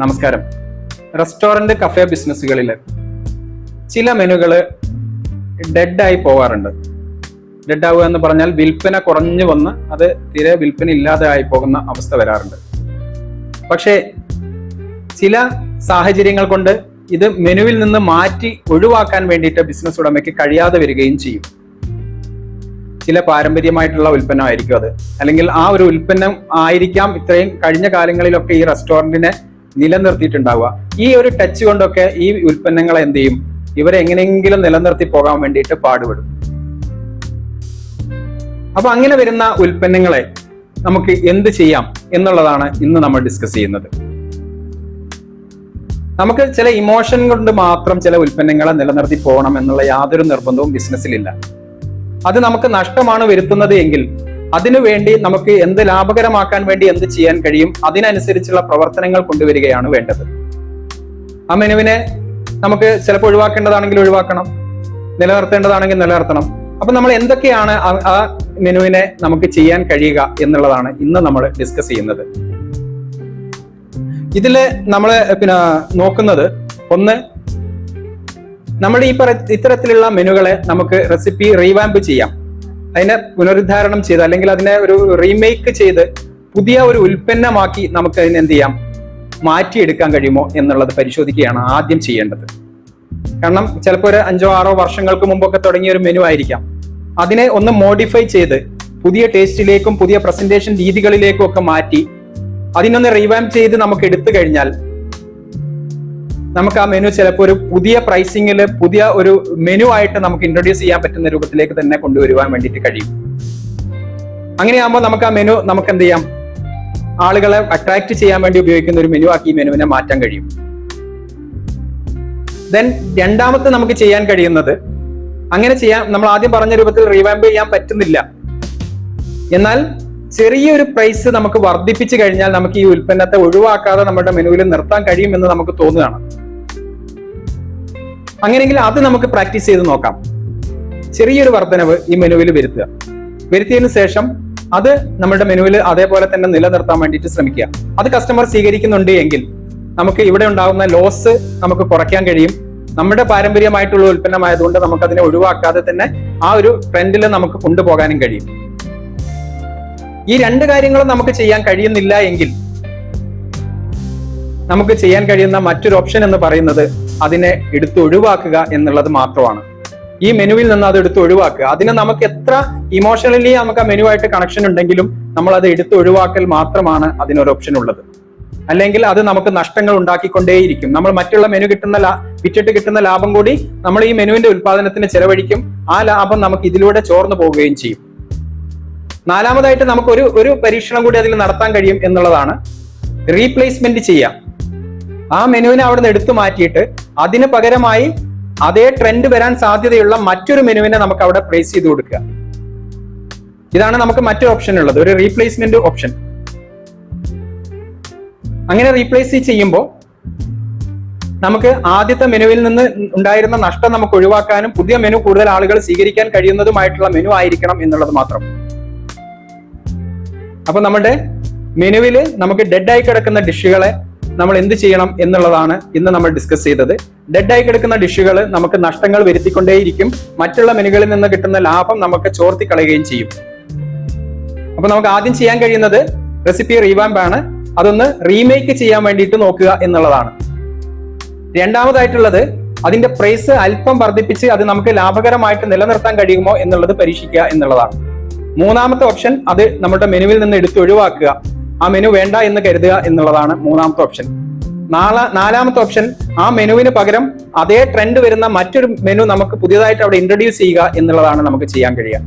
നമസ്കാരം. Restaurant cafe ബിസിനസ്സുകളിൽ ചില മെനുകൾ ഡെഡായി പോകാറുണ്ട്. ഡെഡാവുക എന്ന് പറഞ്ഞാൽ വിൽപ്പന കുറഞ്ഞു വന്ന് അത് തീരെ വിൽപ്പന ഇല്ലാതെ ആയി പോകുന്ന അവസ്ഥ വരാറുണ്ട്. പക്ഷേ ചില സാഹചര്യങ്ങൾ കൊണ്ട് ഇത് മെനുവിൽ നിന്ന് മാറ്റി ഒഴിവാക്കാൻ വേണ്ടിയിട്ട് ബിസിനസ് ഉടമയ്ക്ക് കഴിയാതെ വരികയും ചെയ്യും. ചില പാരമ്പര്യമായിട്ടുള്ള ഉൽപ്പന്നമായിരിക്കും അത്, അല്ലെങ്കിൽ ആ ഒരു ഉൽപ്പന്നം ആയിരിക്കാം ഇത്രയും കഴിഞ്ഞ കാലങ്ങളിലൊക്കെ ഈ റെസ്റ്റോറന്റിനെ നിലനിർത്തിയിട്ടുണ്ടാവുക. ഈ ഒരു ടച്ച് കൊണ്ടൊക്കെ ഈ ഉൽപ്പന്നങ്ങളെ എന്ത് ചെയ്യും, ഇവരെ എങ്ങനെയെങ്കിലും നിലനിർത്തി പോകാൻ വേണ്ടിയിട്ട് പാടുപെടും. അപ്പൊ അങ്ങനെ വരുന്ന ഉൽപ്പന്നങ്ങളെ നമുക്ക് എന്ത് ചെയ്യാം എന്നുള്ളതാണ് ഇന്ന് നമ്മൾ ഡിസ്കസ് ചെയ്യുന്നത്. നമുക്ക് ചില ഇമോഷൻ കൊണ്ട് മാത്രം ചില ഉൽപ്പന്നങ്ങളെ നിലനിർത്തി പോകണം എന്നുള്ള യാതൊരു നിർബന്ധവും ബിസിനസ്സിലില്ല. അത് നമുക്ക് നഷ്ടമാണ് വരുത്തുന്നത് എങ്കിൽ അതിനു വേണ്ടി നമുക്ക് എന്ത് ലാഭകരമാക്കാൻ വേണ്ടി എന്ത് ചെയ്യാൻ കഴിയും, അതിനനുസരിച്ചുള്ള പ്രവർത്തനങ്ങൾ കൊണ്ടുവരികയാണ് വേണ്ടത്. ആ മെനുവിനെ നമുക്ക് ചിലപ്പോൾ ഒഴിവാക്കേണ്ടതാണെങ്കിൽ ഒഴിവാക്കണം, നിലനിർത്തേണ്ടതാണെങ്കിൽ നിലനിർത്തണം. അപ്പൊ നമ്മൾ എന്തൊക്കെയാണ് ആ മെനുവിനെ നമുക്ക് ചെയ്യാൻ കഴിയുക എന്നുള്ളതാണ് ഇന്ന് നമ്മൾ ഡിസ്കസ് ചെയ്യുന്നത്. ഇതില് നമ്മൾ നോക്കുന്നത്, ഒന്ന്, നമ്മൾ ഇത്തരത്തിലുള്ള മെനുകളെ നമുക്ക് റെസിപ്പി റീവാമ്പ് ചെയ്യാം, അതിനെ പുനരുദ്ധാരണം ചെയ്ത് അല്ലെങ്കിൽ അതിനെ ഒരു റീമേക്ക് ചെയ്ത് പുതിയ ഒരു ഉൽപ്പന്നമാക്കി നമുക്ക് അതിനെ എന്ത് ചെയ്യാം, മാറ്റിയെടുക്കാൻ കഴിയുമോ എന്നുള്ളത് പരിശോധിക്കുകയാണ് ആദ്യം ചെയ്യേണ്ടത്. കാരണം ചിലപ്പോൾ ഒരു 5-6 വർഷങ്ങൾക്ക് മുമ്പൊക്കെ തുടങ്ങിയ ഒരു മെനു ആയിരിക്കാം. അതിനെ ഒന്ന് മോഡിഫൈ ചെയ്ത് പുതിയ ടേസ്റ്റിലേക്കും പുതിയ പ്രസന്റേഷൻ രീതികളിലേക്കും ഒക്കെ മാറ്റി അതിനൊന്ന് റീവാമ്പ് ചെയ്ത് നമുക്ക് എടുത്തു കഴിഞ്ഞാൽ നമുക്ക് ആ മെനു ചിലപ്പോൾ ഒരു പുതിയ പ്രൈസിങ്ങിൽ പുതിയ ഒരു മെനു ആയിട്ട് നമുക്ക് ഇൻട്രൊഡ്യൂസ് ചെയ്യാൻ പറ്റുന്ന രൂപത്തിലേക്ക് തന്നെ കൊണ്ടുവരുവാൻ വേണ്ടിയിട്ട് കഴിയും. അങ്ങനെയാകുമ്പോൾ നമുക്ക് ആ മെനു നമുക്ക് എന്ത് ചെയ്യാം, ആളുകളെ അട്രാക്ട് ചെയ്യാൻ വേണ്ടി ഉപയോഗിക്കുന്ന ഒരു മെനു ആക്കി ഈ മെനുവിനെ മാറ്റാൻ കഴിയും. ദെൻ രണ്ടാമത്തെ നമുക്ക് ചെയ്യാൻ കഴിയുന്നത്, അങ്ങനെ ചെയ്യാൻ നമ്മൾ ആദ്യം പറഞ്ഞ രൂപത്തിൽ റീവാമ്പ് ചെയ്യാൻ പറ്റുന്നില്ല, എന്നാൽ ചെറിയൊരു പ്രൈസ് നമുക്ക് വർദ്ധിപ്പിച്ചു കഴിഞ്ഞാൽ നമുക്ക് ഈ ഉൽപ്പന്നത്തെ ഒഴിവാക്കാതെ നമ്മുടെ മെനുവിൽ നിർത്താൻ കഴിയുമെന്ന് നമുക്ക് തോന്നുകയാണ്. അങ്ങനെയെങ്കിൽ അത് നമുക്ക് പ്രാക്ടീസ് ചെയ്ത് നോക്കാം. ചെറിയൊരു വർധനവ് ഈ മെനുവിൽ വരുത്തിയതിനു ശേഷം അത് നമ്മുടെ മെനുവിൽ അതേപോലെ തന്നെ നിലനിർത്താൻ വേണ്ടിയിട്ട് ശ്രമിക്കുക. അത് കസ്റ്റമർ സ്വീകരിക്കുന്നുണ്ട് എങ്കിൽ നമുക്ക് ഇവിടെ ഉണ്ടാകുന്ന ലോസ് നമുക്ക് കുറയ്ക്കാൻ കഴിയും. നമ്മുടെ പാരമ്പര്യമായിട്ടുള്ള ഉൽപ്പന്നമായതുകൊണ്ട് നമുക്ക് അതിനെ ഒഴിവാക്കാതെ തന്നെ ആ ഒരു ട്രെൻഡിൽ നമുക്ക് കൊണ്ടുപോകാനും കഴിയും. ഈ രണ്ട് കാര്യങ്ങളും നമുക്ക് ചെയ്യാൻ കഴിയുന്നില്ല എങ്കിൽ നമുക്ക് ചെയ്യാൻ കഴിയുന്ന മറ്റൊരു ഓപ്ഷൻ എന്ന് പറയുന്നത് അതിനെ എടുത്ത് ഒഴിവാക്കുക എന്നുള്ളത് മാത്രമാണ്. ഈ മെനുവിൽ നിന്ന് അത് എടുത്ത് ഒഴിവാക്കുക. അതിന് നമുക്ക് എത്ര ഇമോഷണലി നമുക്ക് ആ മെനുവായിട്ട് കണക്ഷൻ ഉണ്ടെങ്കിലും നമ്മൾ അത് എടുത്ത് ഒഴിവാക്കൽ മാത്രമാണ് അതിനൊരു ഓപ്ഷൻ ഉള്ളത്. അല്ലെങ്കിൽ അത് നമുക്ക് നഷ്ടങ്ങൾ ഉണ്ടാക്കിക്കൊണ്ടേയിരിക്കും. നമ്മൾ മറ്റുള്ള മെനു വിറ്റിട്ട് കിട്ടുന്ന ലാഭം കൂടി നമ്മൾ ഈ മെനുവിന്റെ ഉൽപാദനത്തിന് ചെലവഴിക്കും. ആ ലാഭം നമുക്ക് ഇതിലൂടെ ചോർന്നു പോവുകയും ചെയ്യും. നാലാമതായിട്ട് നമുക്ക് ഒരു പരീക്ഷണം കൂടി അതിൽ നടത്താൻ കഴിയും എന്നുള്ളതാണ് റീപ്ലേസ്മെന്റ് ചെയ്യാം. ആ മെനുവിനെ അവിടെ നിന്ന് എടുത്തു മാറ്റിയിട്ട് അതിന് പകരമായി അതേ ട്രെൻഡ് വരാൻ സാധ്യതയുള്ള മറ്റൊരു മെനുവിനെ നമുക്ക് അവിടെ പ്ലേസ് ചെയ്ത് കൊടുക്കുക. ഇതാണ് നമുക്ക് മറ്റൊരു ഓപ്ഷൻ ഉള്ളത്, ഒരു റീപ്ലേസ്മെന്റ് ഓപ്ഷൻ. അങ്ങനെ റീപ്ലേസ് ചെയ്യുമ്പോൾ നമുക്ക് ആദ്യത്തെ മെനുവിൽ നിന്ന് ഉണ്ടായിരുന്ന നഷ്ടം നമുക്ക് ഒഴിവാക്കാനും പുതിയ മെനു കൂടുതൽ ആളുകൾ സ്വീകരിക്കാൻ കഴിയുന്നതുമായിട്ടുള്ള മെനു ആയിരിക്കണം എന്നുള്ളത് മാത്രം. അപ്പൊ നമ്മുടെ മെനുവിൽ നമുക്ക് ഡെഡായി കിടക്കുന്ന ഡിഷുകളെ നമ്മൾ എന്ത് ചെയ്യണം എന്നുള്ളതാണ് ഇന്ന് നമ്മൾ ഡിസ്കസ് ചെയ്തത്. ഡെഡായി കിടക്കുന്ന ഡിഷുകൾ നമുക്ക് നഷ്ടങ്ങൾ വരുത്തിക്കൊണ്ടേയിരിക്കും. മറ്റുള്ള മെനുകളിൽ നിന്ന് കിട്ടുന്ന ലാഭം നമുക്ക് ചോർത്തി കളയുകയും ചെയ്യും. അപ്പൊ നമുക്ക് ആദ്യം ചെയ്യാൻ കഴിയുന്നത് റെസിപ്പി റീവാമ്പ് ആണ്. അതൊന്ന് റീമേക്ക് ചെയ്യാൻ വേണ്ടിയിട്ട് നോക്കുക എന്നുള്ളതാണ്. രണ്ടാമതായിട്ടുള്ളത് അതിന്റെ പ്രൈസ് അല്പം വർദ്ധിപ്പിച്ച് അത് നമുക്ക് ലാഭകരമായിട്ട് നിലനിർത്താൻ കഴിയുമോ എന്നുള്ളത് പരീക്ഷിക്കുക എന്നുള്ളതാണ്. മൂന്നാമത്തെ ഓപ്ഷൻ അത് നമ്മുടെ മെനുവിൽ നിന്ന് എടുത്ത് ഒഴിവാക്കുക, ആ മെനു വേണ്ട എന്ന് കരുതുക എന്നുള്ളതാണ് മൂന്നാമത്തെ ഓപ്ഷൻ. നാലാമത്തെ ഓപ്ഷൻ ആ മെനുവിന് പകരം അതേ ട്രെൻഡ് വരുന്ന മറ്റൊരു മെനു നമുക്ക് പുതിയതായിട്ട് അവിടെ ഇൻട്രൊഡ്യൂസ് ചെയ്യുക എന്നുള്ളതാണ് നമുക്ക് ചെയ്യാൻ കഴിയുക.